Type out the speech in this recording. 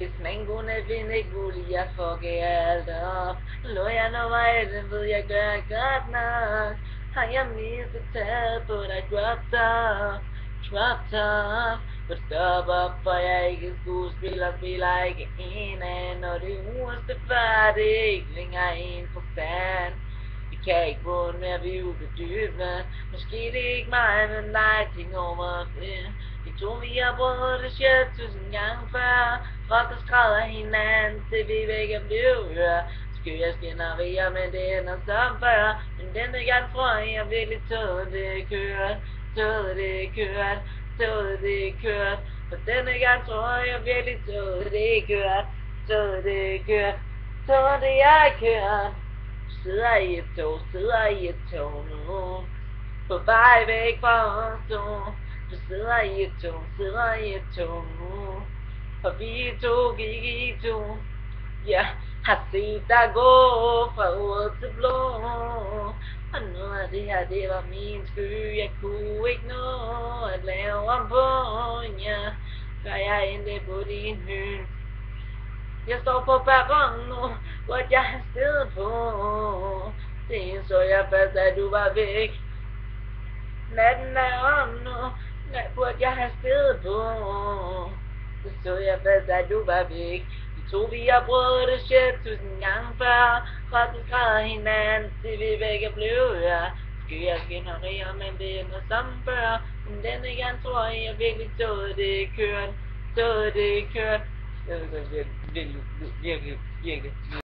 Hvis man kunne finde ikke muligt, jeg fucker alt op. Lå jeg nu vej, den ved jeg gør godt nok. Har jeg mistet taget på dig, drop top. But stop op, for jeg ikke skuespiller, spiller ikke en af. Når det ureste før, det er ikke længere 1%. Vi kan ikke vågne mere, vi er ubedybende. Måske det er ikke mig, men dig, ting over det. Vi to vi har prøvet det 1000 gange før. Folk der skrædder hinanden, til vi begge er blevet hørt. Skyer skænderier, men det ender som før. Men denne gang tror jeg virkelig toget det er kørt. Toget det er kørt, toget det er kørt. For denne gang tror jeg virkelig toget det er kørt. Toget det er kørt, toget det er kørt. Sidder i et tog nu. På vej væk fra os to. Du sidder i et tog nu. Og vi to gik i to. Ja, har set dig gå fra rød til blå. Og noget af det her, det var min sky. Jeg kunne ikke nå at lave om på, ja. Før jeg endte på din hylde. Jeg står på perronen nu, hvor jeg har stedet på. Det så jeg først, at du var væk. Natten er om nu, hvor jeg har stedet på. Det så jeg først, at du var væk. Vi to vi har prøvet det 1000 gange før. Folk der skrædder hinanden, til vi begge blev hørt. Skyer skænderier, men det ender som før. Men denne gang tror jeg virkelig toget det er kørt. Toget det er kørt. Virkelig.